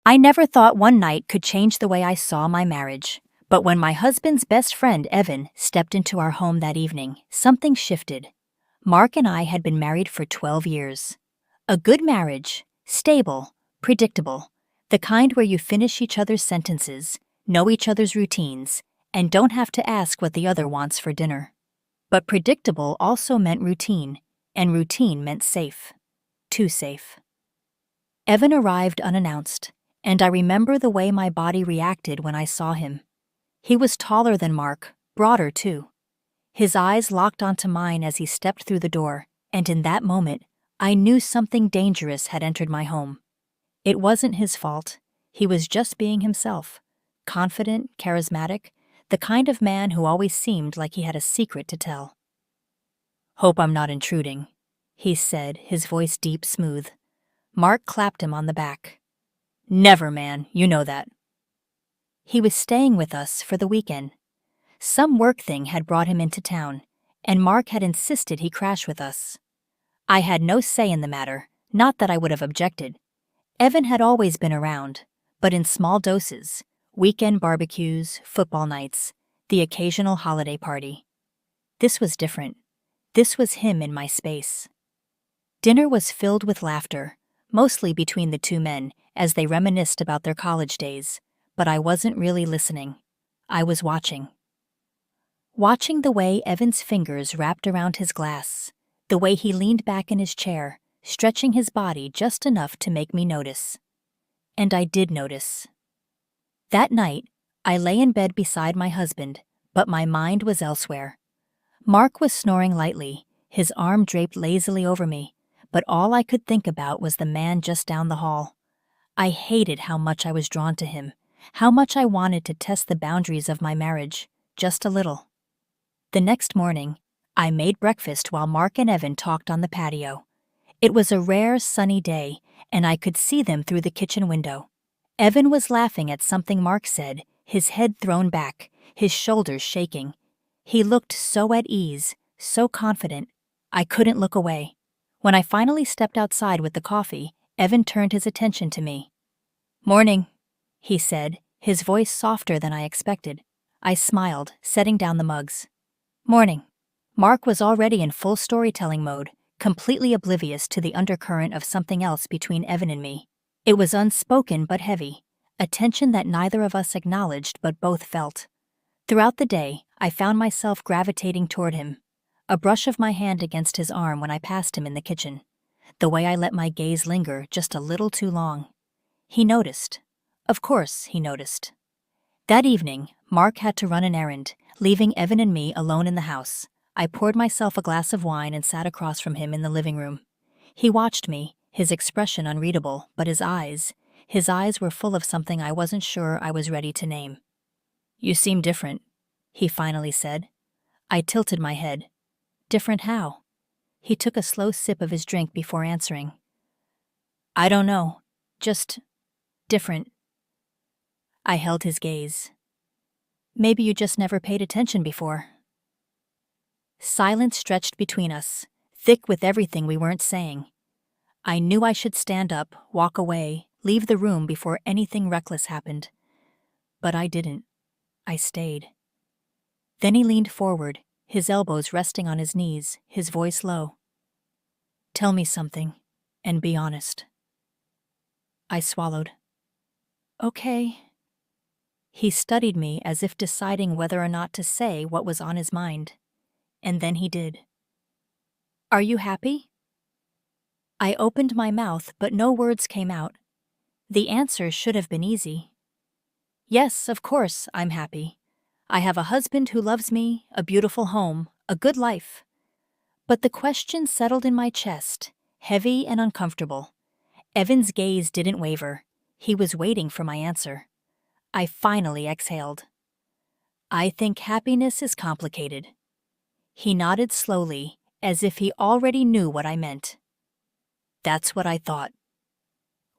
I never thought one night could change the way I saw my marriage. But when my husband's best friend, Evan, stepped into our home that evening, something shifted. Mark and I had been married for 12 years. A good marriage, stable, predictable, the kind where you finish each other's sentences, know each other's routines, and don't have to ask what the other wants for dinner. But predictable also meant routine, and routine meant safe. Too safe. Evan arrived unannounced, and I remember the way my body reacted when I saw him. He was taller than Mark, broader too. His eyes locked onto mine as he stepped through the door, and in that moment, I knew something dangerous had entered my home. It wasn't his fault. He was just being himself. Confident, charismatic, the kind of man who always seemed like he had a secret to tell. "Hope I'm not intruding," he said, his voice deep, smooth. Mark clapped him on the back. "Never, man, you know that." He was staying with us for the weekend. Some work thing had brought him into town, and Mark had insisted he crash with us. I had no say in the matter, not that I would have objected. Evan had always been around, but in small doses, weekend barbecues, football nights, the occasional holiday party. This was different. This was him in my space. Dinner was filled with laughter, mostly between the two men as they reminisced about their college days, but I wasn't really listening. I was watching. Watching the way Evan's fingers wrapped around his glass, the way he leaned back in his chair, stretching his body just enough to make me notice. And I did notice. That night, I lay in bed beside my husband, but my mind was elsewhere. Mark was snoring lightly, his arm draped lazily over me, but all I could think about was the man just down the hall. I hated how much I was drawn to him, how much I wanted to test the boundaries of my marriage, just a little. The next morning, I made breakfast while Mark and Evan talked on the patio. It was a rare, sunny day, and I could see them through the kitchen window. Evan was laughing at something Mark said, his head thrown back, his shoulders shaking. He looked so at ease, so confident, I couldn't look away. When I finally stepped outside with the coffee, Evan turned his attention to me. "Morning," he said, his voice softer than I expected. I smiled, setting down the mugs. "Morning." Mark was already in full storytelling mode, completely oblivious to the undercurrent of something else between Evan and me. It was unspoken but heavy, a tension that neither of us acknowledged but both felt. Throughout the day, I found myself gravitating toward him, a brush of my hand against his arm when I passed him in the kitchen, the way I let my gaze linger just a little too long. He noticed. Of course, he noticed. That evening, Mark had to run an errand, leaving Evan and me alone in the house. I poured myself a glass of wine and sat across from him in the living room. He watched me, his expression unreadable, but his eyes were full of something I wasn't sure I was ready to name. "You seem different," he finally said. I tilted my head. "Different how?" He took a slow sip of his drink before answering. "I don't know. Just different." I held his gaze. "Maybe you just never paid attention before." Silence stretched between us, thick with everything we weren't saying. I knew I should stand up, walk away, leave the room before anything reckless happened. But I didn't. I stayed. Then he leaned forward, his elbows resting on his knees, his voice low. "Tell me something, and be honest." I swallowed. "Okay." He studied me as if deciding whether or not to say what was on his mind. And then he did. "Are you happy?" I opened my mouth, but no words came out. The answer should have been easy. "Yes, of course, I'm happy. I have a husband who loves me, a beautiful home, a good life." But the question settled in my chest, heavy and uncomfortable. Evan's gaze didn't waver. He was waiting for my answer. I finally exhaled. "I think happiness is complicated." He nodded slowly, as if he already knew what I meant. That's what I thought.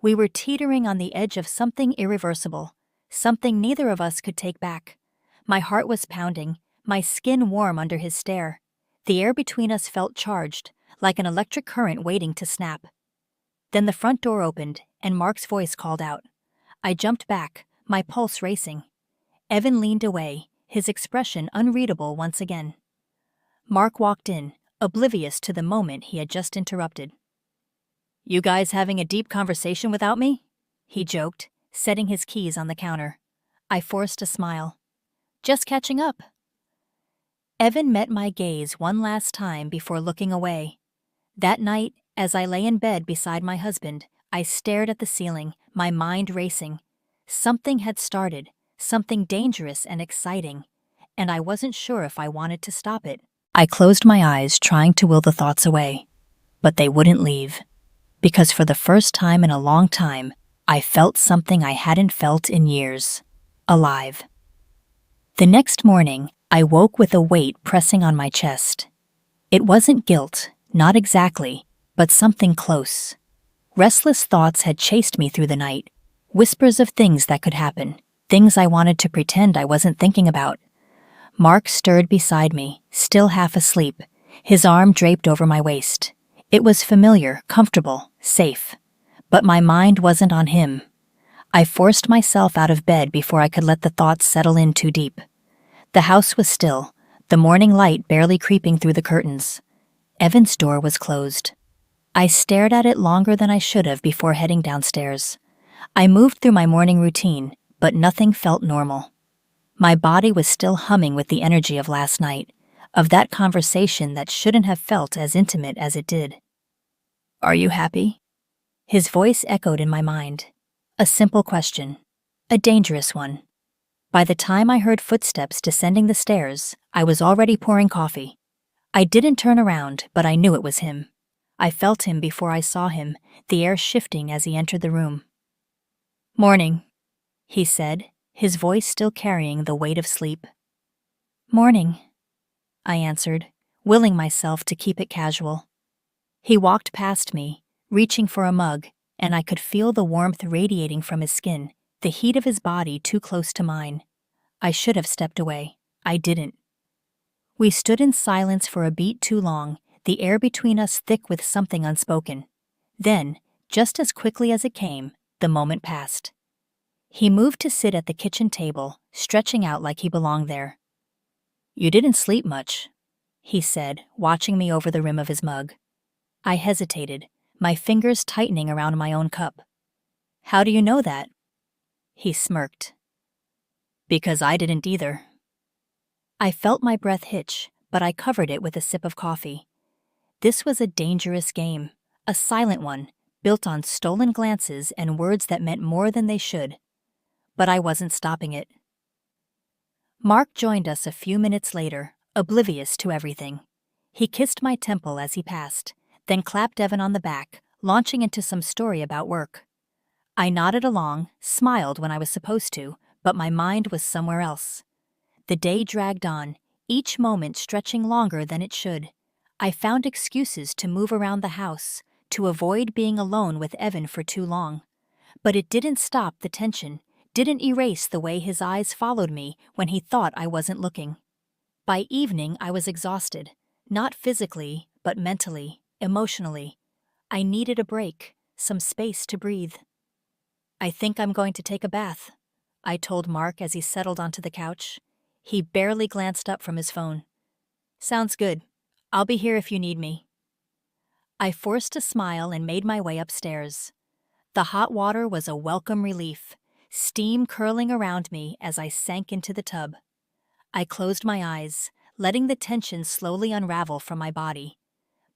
We were teetering on the edge of something irreversible, something neither of us could take back. My heart was pounding, my skin warm under his stare. The air between us felt charged, like an electric current waiting to snap. Then the front door opened, and Mark's voice called out. I jumped back, my pulse racing. Evan leaned away, his expression unreadable once again. Mark walked in, oblivious to the moment he had just interrupted. "You guys having a deep conversation without me?" he joked, setting his keys on the counter. I forced a smile. "Just catching up." Evan met my gaze one last time before looking away. That night, as I lay in bed beside my husband, I stared at the ceiling, my mind racing. Something had started, something dangerous and exciting, and I wasn't sure if I wanted to stop it. I closed my eyes, trying to will the thoughts away, but they wouldn't leave. Because for the first time in a long time, I felt something I hadn't felt in years. Alive. The next morning, I woke with a weight pressing on my chest. It wasn't guilt, not exactly, but something close. Restless thoughts had chased me through the night, whispers of things that could happen, things I wanted to pretend I wasn't thinking about. Mark stirred beside me, still half asleep, his arm draped over my waist. It was familiar, comfortable, safe. But my mind wasn't on him. I forced myself out of bed before I could let the thoughts settle in too deep. The house was still, the morning light barely creeping through the curtains. Evan's door was closed. I stared at it longer than I should have before heading downstairs. I moved through my morning routine, but nothing felt normal. My body was still humming with the energy of last night, of that conversation that shouldn't have felt as intimate as it did. "Are you happy?" His voice echoed in my mind. A simple question. A dangerous one. By the time I heard footsteps descending the stairs, I was already pouring coffee. I didn't turn around, but I knew it was him. I felt him before I saw him, the air shifting as he entered the room. "Morning," he said, his voice still carrying the weight of sleep. "Morning," I answered, willing myself to keep it casual. He walked past me, reaching for a mug, and I could feel the warmth radiating from his skin, the heat of his body too close to mine. I should have stepped away. I didn't. We stood in silence for a beat too long, the air between us thick with something unspoken. Then, just as quickly as it came, the moment passed. He moved to sit at the kitchen table, stretching out like he belonged there. "You didn't sleep much," he said, watching me over the rim of his mug. I hesitated, my fingers tightening around my own cup. "How do you know that?" He smirked. "Because I didn't either." I felt my breath hitch, but I covered it with a sip of coffee. This was a dangerous game, a silent one, built on stolen glances and words that meant more than they should. But I wasn't stopping it. Mark joined us a few minutes later, oblivious to everything. He kissed my temple as he passed, then clapped Evan on the back, launching into some story about work. I nodded along, smiled when I was supposed to, but my mind was somewhere else. The day dragged on, each moment stretching longer than it should. I found excuses to move around the house, to avoid being alone with Evan for too long. But it didn't stop the tension, didn't erase the way his eyes followed me when he thought I wasn't looking. By evening, I was exhausted, not physically, but mentally, emotionally. I needed a break, some space to breathe. "I think I'm going to take a bath," I told Mark as he settled onto the couch. He barely glanced up from his phone. "Sounds good. I'll be here if you need me." I forced a smile and made my way upstairs. The hot water was a welcome relief, steam curling around me as I sank into the tub. I closed my eyes, letting the tension slowly unravel from my body.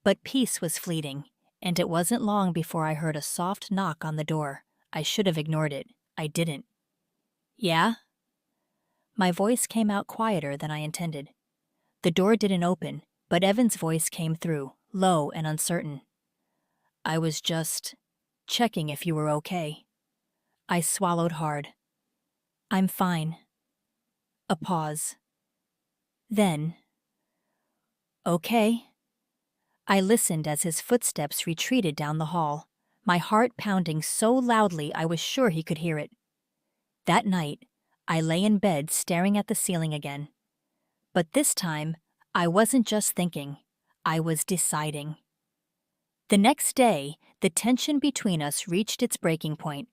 But peace was fleeting, and it wasn't long before I heard a soft knock on the door. I should have ignored it. I didn't. "Yeah?" My voice came out quieter than I intended. The door didn't open, but Evan's voice came through, low and uncertain. "I was just checking if you were okay." I swallowed hard. "I'm fine." A pause. Then, "Okay." I listened as his footsteps retreated down the hall, my heart pounding so loudly I was sure he could hear it. That night, I lay in bed staring at the ceiling again. But this time, I wasn't just thinking, I was deciding. The next day, the tension between us reached its breaking point.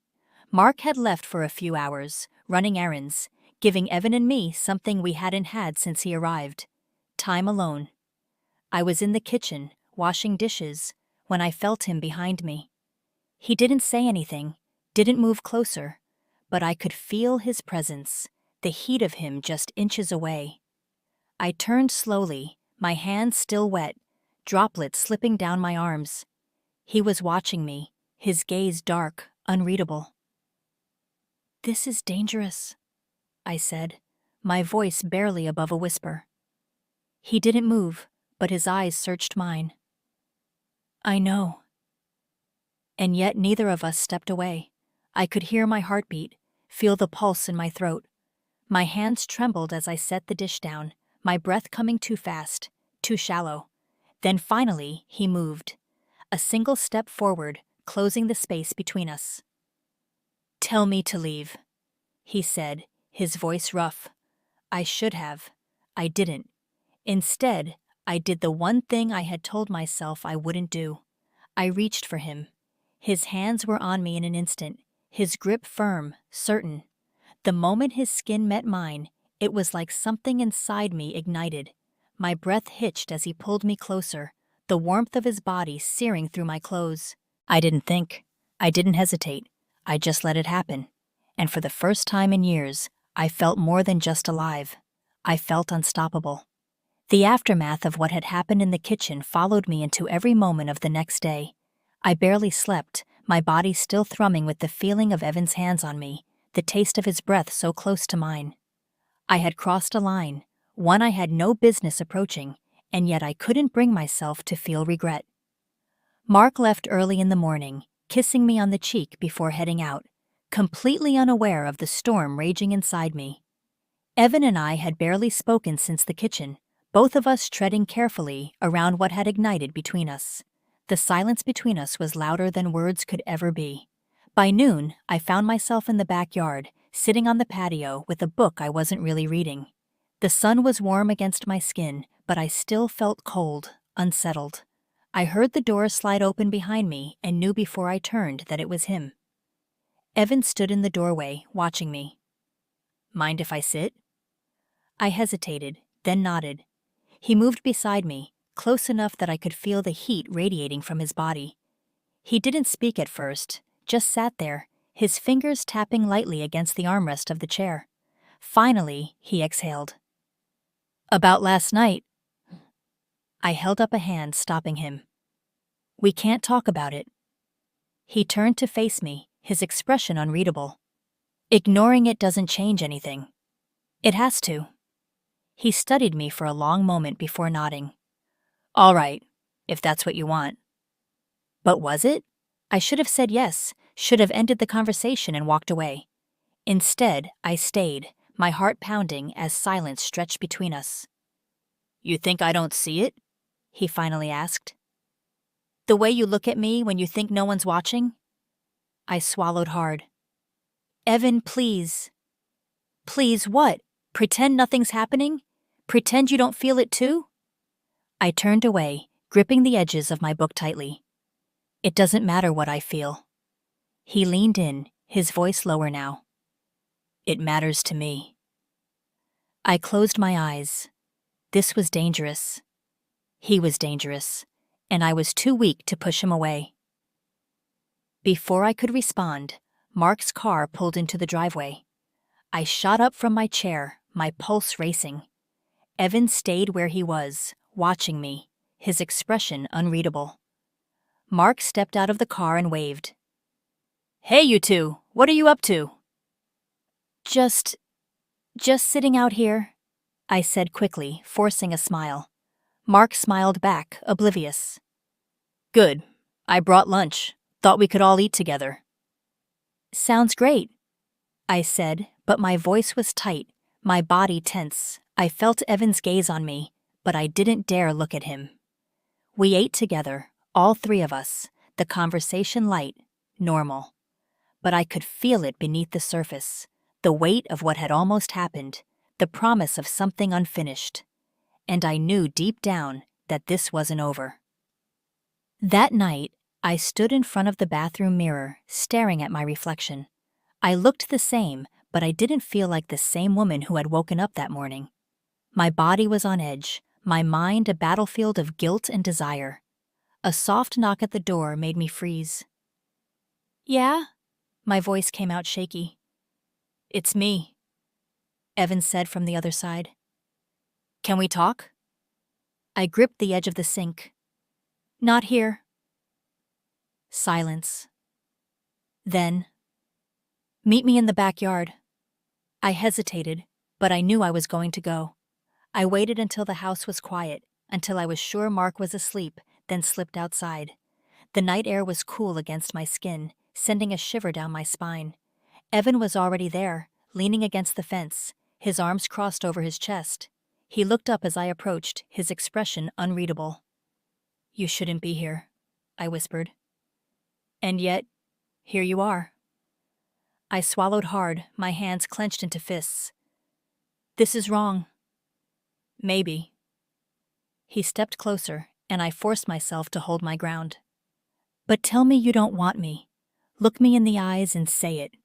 Mark had left for a few hours, running errands, giving Evan and me something we hadn't had since he arrived: time alone. I was in the kitchen, washing dishes, when I felt him behind me. He didn't say anything, didn't move closer, but I could feel his presence, the heat of him just inches away. I turned slowly, my hands still wet, droplets slipping down my arms. He was watching me, his gaze dark, unreadable. "This is dangerous," I said, my voice barely above a whisper. He didn't move, but his eyes searched mine. "I know." And yet neither of us stepped away. I could hear my heartbeat, feel the pulse in my throat. My hands trembled as I set the dish down, my breath coming too fast, too shallow. Then finally, he moved. A single step forward, closing the space between us. "Tell me to leave," he said, his voice rough. I should have. I didn't. Instead, I did the one thing I had told myself I wouldn't do. I reached for him. His hands were on me in an instant, his grip firm, certain. The moment his skin met mine, it was like something inside me ignited. My breath hitched as he pulled me closer, the warmth of his body searing through my clothes. I didn't think. I didn't hesitate. I just let it happen. And for the first time in years, I felt more than just alive. I felt unstoppable. The aftermath of what had happened in the kitchen followed me into every moment of the next day. I barely slept, my body still thrumming with the feeling of Evan's hands on me, the taste of his breath so close to mine. I had crossed a line, one I had no business approaching, and yet I couldn't bring myself to feel regret. Mark left early in the morning, kissing me on the cheek before heading out, completely unaware of the storm raging inside me. Evan and I had barely spoken since the kitchen, both of us treading carefully around what had ignited between us. The silence between us was louder than words could ever be. By noon, I found myself in the backyard, sitting on the patio with a book I wasn't really reading. The sun was warm against my skin, but I still felt cold, unsettled. I heard the door slide open behind me and knew before I turned that it was him. Evan stood in the doorway, watching me. "Mind if I sit?" I hesitated, then nodded. He moved beside me, close enough that I could feel the heat radiating from his body. He didn't speak at first, just sat there, his fingers tapping lightly against the armrest of the chair. Finally, he exhaled. "About last night." I held up a hand, stopping him. "We can't talk about it." He turned to face me, his expression unreadable. "Ignoring it doesn't change anything." "It has to." He studied me for a long moment before nodding. "All right, if that's what you want." But was it? I should have said yes, should have ended the conversation and walked away. Instead, I stayed, my heart pounding as silence stretched between us. "You think I don't see it?" he finally asked. "The way you look at me when you think no one's watching?" I swallowed hard. "Evan, please." "Please what? Pretend nothing's happening? Pretend you don't feel it too?" I turned away, gripping the edges of my book tightly. "It doesn't matter what I feel." He leaned in, his voice lower now. "It matters to me." I closed my eyes. This was dangerous. He was dangerous, and I was too weak to push him away. Before I could respond, Mark's car pulled into the driveway. I shot up from my chair, my pulse racing. Evan stayed where he was, watching me, his expression unreadable. Mark stepped out of the car and waved. "Hey, you two, what are you up to?" Just sitting out here," I said quickly, forcing a smile. Mark smiled back, oblivious. "Good. I brought lunch. Thought we could all eat together." "Sounds great," I said, but my voice was tight, my body tense. I felt Evan's gaze on me, but I didn't dare look at him. We ate together, all three of us, the conversation light, normal. But I could feel it beneath the surface, the weight of what had almost happened, the promise of something unfinished. And I knew deep down that this wasn't over. That night, I stood in front of the bathroom mirror, staring at my reflection. I looked the same, but I didn't feel like the same woman who had woken up that morning. My body was on edge, my mind a battlefield of guilt and desire. A soft knock at the door made me freeze. "Yeah?" My voice came out shaky. "It's me," Evan said from the other side. "Can we talk?" I gripped the edge of the sink. "Not here." Silence. Then, "Meet me in the backyard." I hesitated, but I knew I was going to go. I waited until the house was quiet, until I was sure Mark was asleep, then slipped outside. The night air was cool against my skin, sending a shiver down my spine. Evan was already there, leaning against the fence, his arms crossed over his chest. He looked up as I approached, his expression unreadable. "You shouldn't be here," I whispered. "And yet, here you are." I swallowed hard, my hands clenched into fists. "This is wrong." "Maybe." He stepped closer, and I forced myself to hold my ground. "But tell me you don't want me. Look me in the eyes and say it."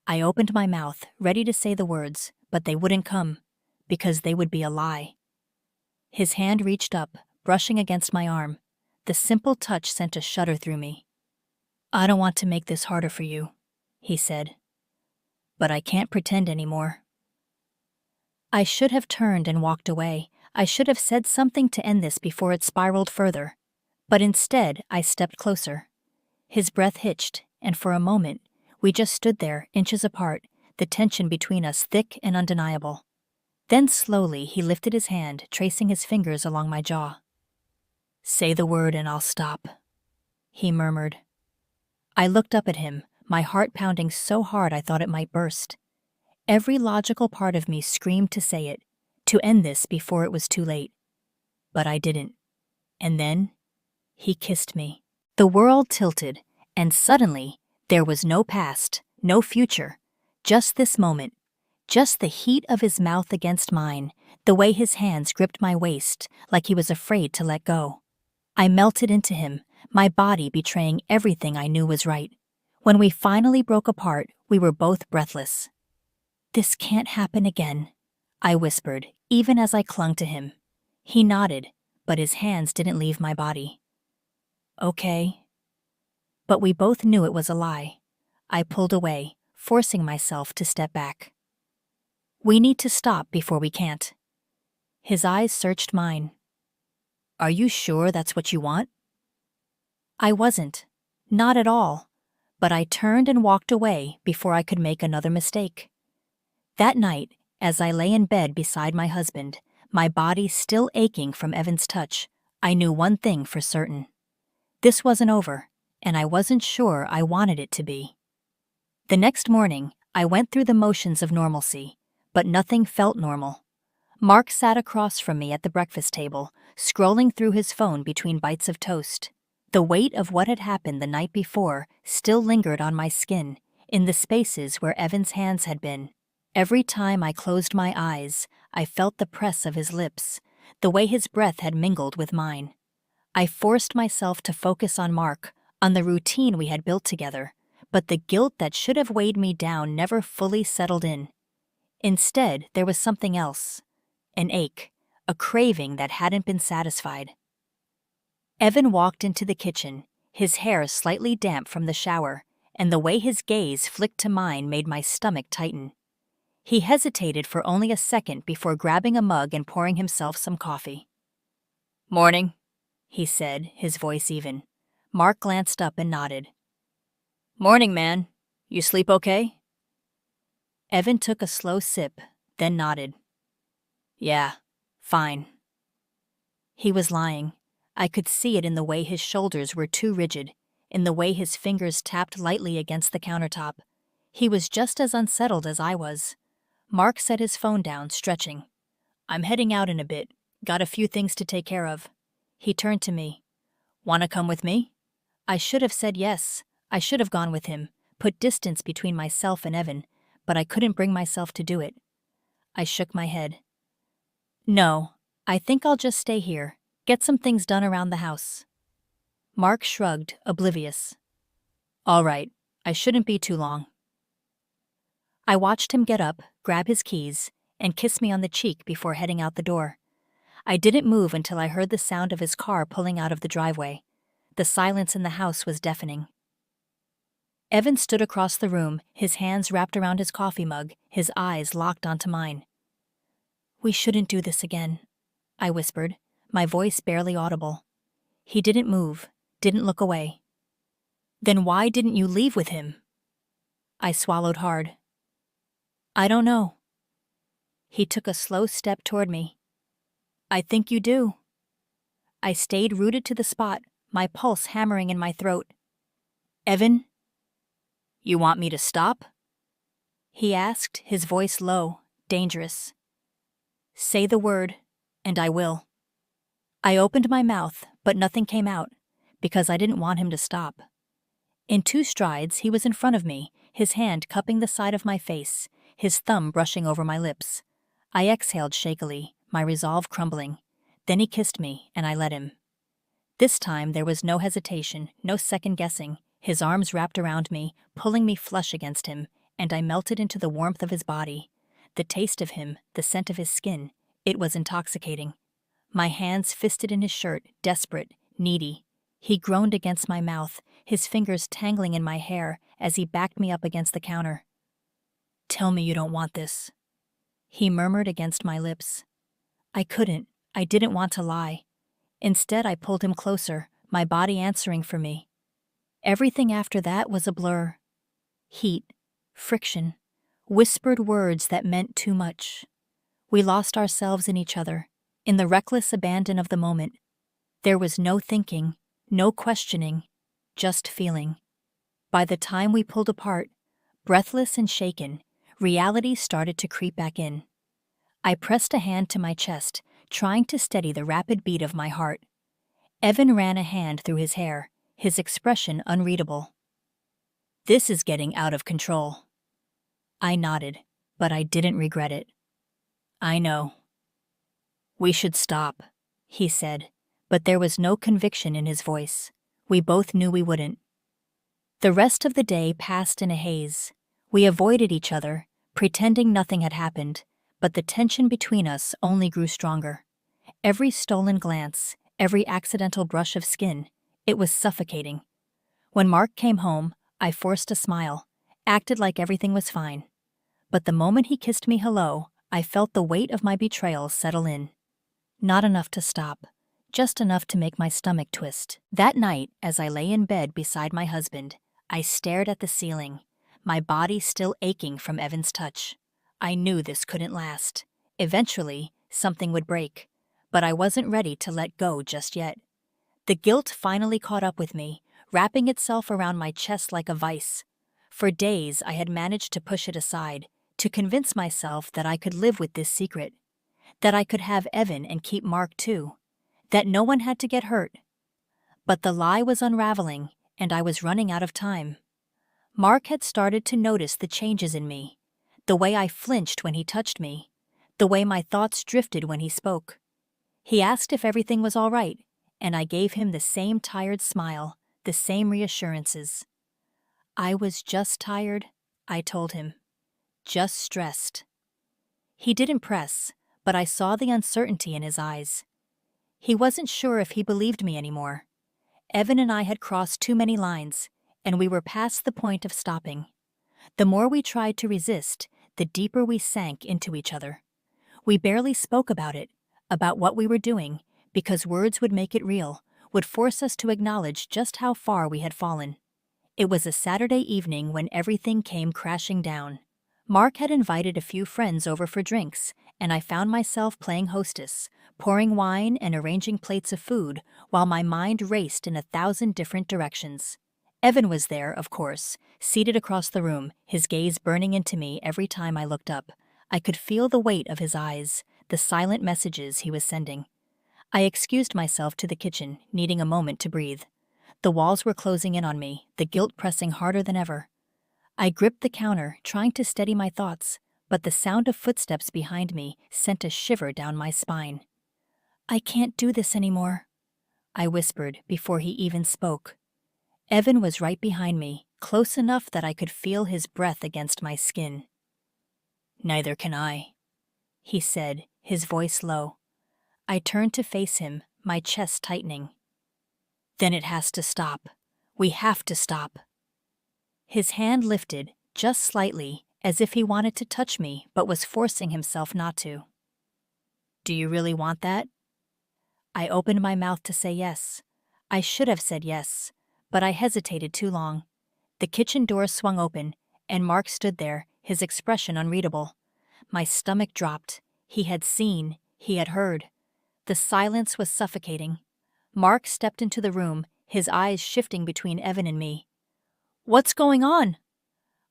I opened my mouth, ready to say the words, but they wouldn't come, because they would be a lie. His hand reached up, brushing against my arm. The simple touch sent a shudder through me. "I don't want to make this harder for you," he said. "But I can't pretend anymore." I should have turned and walked away. I should have said something to end this before it spiraled further. But instead, I stepped closer. His breath hitched, and for a moment, we just stood there, inches apart, the tension between us thick and undeniable. Then slowly he lifted his hand, tracing his fingers along my jaw. "Say the word and I'll stop," he murmured. I looked up at him, my heart pounding so hard I thought it might burst. Every logical part of me screamed to say it, to end this before it was too late. But I didn't. And then, he kissed me. The world tilted, and suddenly, there was no past, no future, just this moment, just the heat of his mouth against mine, the way his hands gripped my waist like he was afraid to let go. I melted into him, my body betraying everything I knew was right. When we finally broke apart, we were both breathless. "This can't happen again," I whispered, even as I clung to him. He nodded, but his hands didn't leave my body. "Okay." But we both knew it was a lie. I pulled away, forcing myself to step back. "We need to stop before we can't." His eyes searched mine. "Are you sure that's what you want?" I wasn't. Not at all. But I turned and walked away before I could make another mistake. That night, as I lay in bed beside my husband, my body still aching from Evan's touch, I knew one thing for certain. This wasn't over, and I wasn't sure I wanted it to be. The next morning, I went through the motions of normalcy, but nothing felt normal. Mark sat across from me at the breakfast table, scrolling through his phone between bites of toast. The weight of what had happened the night before still lingered on my skin, in the spaces where Evan's hands had been. Every time I closed my eyes, I felt the press of his lips, the way his breath had mingled with mine. I forced myself to focus on Mark, on the routine we had built together, but the guilt that should have weighed me down never fully settled in. Instead, there was something else. An ache, a craving that hadn't been satisfied. Evan walked into the kitchen, his hair slightly damp from the shower, and the way his gaze flicked to mine made my stomach tighten. He hesitated for only a second before grabbing a mug and pouring himself some coffee. "Morning," he said, his voice even. Mark glanced up and nodded. "Morning, man. You sleep okay?" Evan took a slow sip, then nodded. "Yeah, fine." He was lying. I could see it in the way his shoulders were too rigid, in the way his fingers tapped lightly against the countertop. He was just as unsettled as I was. Mark set his phone down, stretching. "I'm heading out in a bit. Got a few things to take care of." He turned to me. "Want to come with me?" I should have said yes. I should have gone with him, put distance between myself and Evan, but I couldn't bring myself to do it. I shook my head. "No, I think I'll just stay here, get some things done around the house." Mark shrugged, oblivious. "All right, I shouldn't be too long." I watched him get up, grab his keys, and kiss me on the cheek before heading out the door. I didn't move until I heard the sound of his car pulling out of the driveway. The silence in the house was deafening. Evan stood across the room, his hands wrapped around his coffee mug, his eyes locked onto mine. "We shouldn't do this again," I whispered, my voice barely audible. He didn't move, didn't look away. "Then why didn't you leave with him?" I swallowed hard. "I don't know." He took a slow step toward me. "I think you do." I stayed rooted to the spot, my pulse hammering in my throat. "Evan, you want me to stop?" he asked, his voice low, dangerous. "Say the word, and I will." I opened my mouth, but nothing came out, because I didn't want him to stop. In 2 strides, he was in front of me, his hand cupping the side of my face, his thumb brushing over my lips. I exhaled shakily, my resolve crumbling. Then he kissed me, and I let him. This time there was no hesitation, no second guessing. His arms wrapped around me, pulling me flush against him, and I melted into the warmth of his body. The taste of him, the scent of his skin, it was intoxicating. My hands fisted in his shirt, desperate, needy. He groaned against my mouth, his fingers tangling in my hair as he backed me up against the counter. "Tell me you don't want this," he murmured against my lips. I couldn't. I didn't want to lie. Instead, I pulled him closer, my body answering for me. Everything after that was a blur. Heat, friction, whispered words that meant too much. We lost ourselves in each other, in the reckless abandon of the moment. There was no thinking, no questioning, just feeling. By the time we pulled apart, breathless and shaken, reality started to creep back in. I pressed a hand to my chest, trying to steady the rapid beat of my heart. Evan ran a hand through his hair, his expression unreadable. "This is getting out of control." I nodded, but I didn't regret it. "I know." "We should stop," he said, but there was no conviction in his voice. We both knew we wouldn't. The rest of the day passed in a haze. We avoided each other, pretending nothing had happened, but the tension between us only grew stronger. Every stolen glance, every accidental brush of skin, it was suffocating. When Mark came home, I forced a smile, acted like everything was fine. But the moment he kissed me hello, I felt the weight of my betrayal settle in. Not enough to stop, just enough to make my stomach twist. That night, as I lay in bed beside my husband, I stared at the ceiling, my body still aching from Evan's touch. I knew this couldn't last. Eventually, something would break, but I wasn't ready to let go just yet. The guilt finally caught up with me, wrapping itself around my chest like a vice. For days, I had managed to push it aside, to convince myself that I could live with this secret, that I could have Evan and keep Mark too, that no one had to get hurt. But the lie was unraveling, and I was running out of time. Mark had started to notice the changes in me, the way I flinched when he touched me, the way my thoughts drifted when he spoke. He asked if everything was all right, and I gave him the same tired smile, the same reassurances. I was just tired, I told him. Just stressed. He didn't press, but I saw the uncertainty in his eyes. He wasn't sure if he believed me anymore. Evan and I had crossed too many lines, and we were past the point of stopping. The more we tried to resist, the deeper we sank into each other. We barely spoke about it, about what we were doing, because words would make it real, would force us to acknowledge just how far we had fallen. It was a Saturday evening when everything came crashing down. Mark had invited a few friends over for drinks, and I found myself playing hostess, pouring wine and arranging plates of food, while my mind raced in 1,000 different directions. Evan was there, of course, seated across the room, his gaze burning into me every time I looked up. I could feel the weight of his eyes, the silent messages he was sending. I excused myself to the kitchen, needing a moment to breathe. The walls were closing in on me, the guilt pressing harder than ever. I gripped the counter, trying to steady my thoughts, but the sound of footsteps behind me sent a shiver down my spine. "I can't do this anymore," I whispered before he even spoke. Evan was right behind me, close enough that I could feel his breath against my skin. Neither can I, he said, his voice low. I turned to face him, my chest tightening. Then it has to stop. We have to stop. His hand lifted, just slightly, as if he wanted to touch me but was forcing himself not to. Do you really want that? I opened my mouth to say yes. I should have said yes, but I hesitated too long. The kitchen door swung open, and Mark stood there, his expression unreadable. My stomach dropped. He had seen, he had heard. The silence was suffocating. Mark stepped into the room, his eyes shifting between Evan and me. What's going on?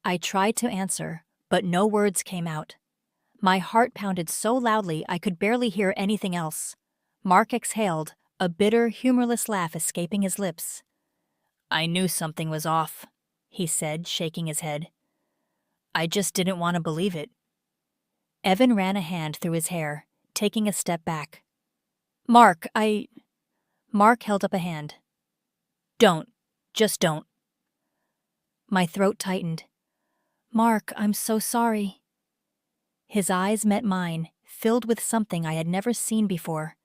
I tried to answer, but no words came out. My heart pounded so loudly I could barely hear anything else. Mark exhaled, a bitter, humorless laugh escaping his lips. I knew something was off, he said, shaking his head. I just didn't want to believe it. Evan ran a hand through his hair, taking a step back. Mark held up a hand. Don't. Just don't. My throat tightened. Mark, I'm so sorry. His eyes met mine, filled with something I had never seen before.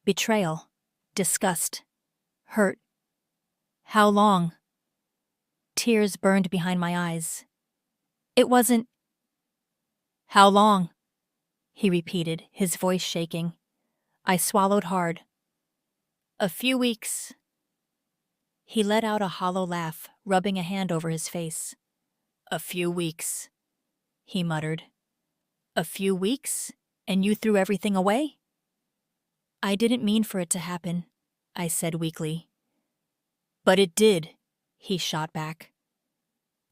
Betrayal. Disgust. Hurt. How long? Tears burned behind my eyes. It wasn't. How long? He repeated, his voice shaking. I swallowed hard. A few weeks. He let out a hollow laugh, rubbing a hand over his face. A few weeks, he muttered. A few weeks? And you threw everything away? I didn't mean for it to happen, I said weakly. But it did, he shot back.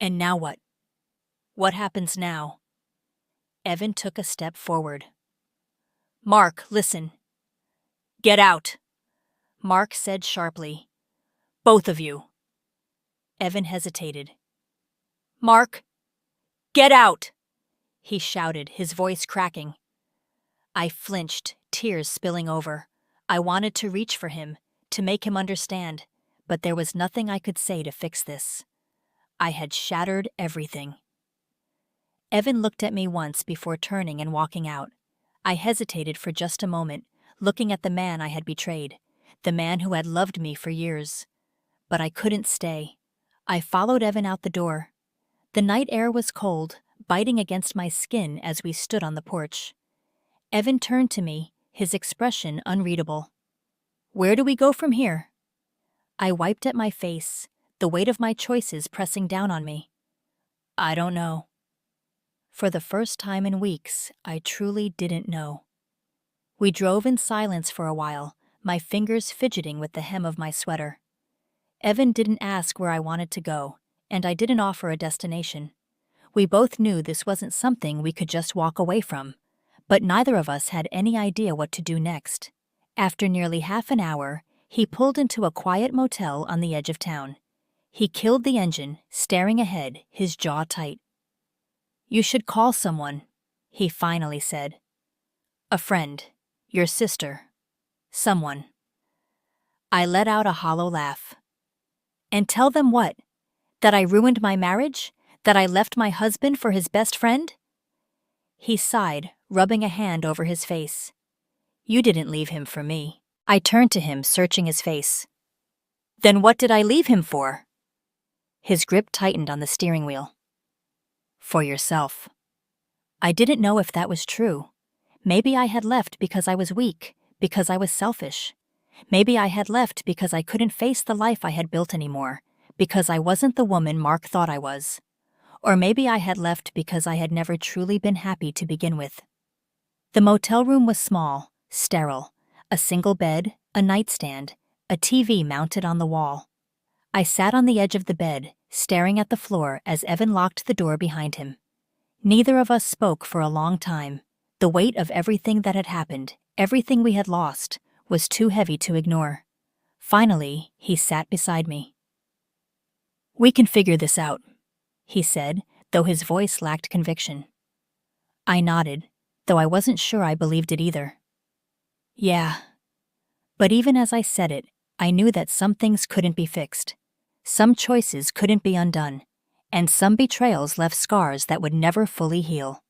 And now what? What happens now? Evan took a step forward. Mark, listen. Get out, Mark said sharply. Both of you. Evan hesitated. Mark, get out, he shouted, his voice cracking. I flinched, tears spilling over. I wanted to reach for him, to make him understand, but there was nothing I could say to fix this. I had shattered everything. Evan looked at me once before turning and walking out. I hesitated for just a moment, looking at the man I had betrayed, the man who had loved me for years. But I couldn't stay. I followed Evan out the door. The night air was cold, biting against my skin as we stood on the porch. Evan turned to me, his expression unreadable. Where do we go from here? I wiped at my face, the weight of my choices pressing down on me. I don't know. For the first time in weeks, I truly didn't know. We drove in silence for a while, my fingers fidgeting with the hem of my sweater. Evan didn't ask where I wanted to go, and I didn't offer a destination. We both knew this wasn't something we could just walk away from, but neither of us had any idea what to do next. After nearly half an hour, he pulled into a quiet motel on the edge of town. He killed the engine, staring ahead, his jaw tight. You should call someone, he finally said. A friend, your sister, someone. I let out a hollow laugh. And tell them what? That I ruined my marriage? That I left my husband for his best friend? He sighed, rubbing a hand over his face. You didn't leave him for me. I turned to him, searching his face. Then what did I leave him for? His grip tightened on the steering wheel. For yourself. I didn't know if that was true. Maybe I had left because I was weak, because I was selfish. Maybe I had left because I couldn't face the life I had built anymore, because I wasn't the woman Mark thought I was. Or maybe I had left because I had never truly been happy to begin with. The motel room was small, sterile, a single bed, a nightstand, a TV mounted on the wall. I sat on the edge of the bed, staring at the floor as Evan locked the door behind him. Neither of us spoke for a long time. The weight of everything that had happened, everything we had lost, was too heavy to ignore. Finally, he sat beside me. We can figure this out, he said, though his voice lacked conviction. I nodded, though I wasn't sure I believed it either. Yeah. But even as I said it, I knew that some things couldn't be fixed. Some choices couldn't be undone, and some betrayals left scars that would never fully heal.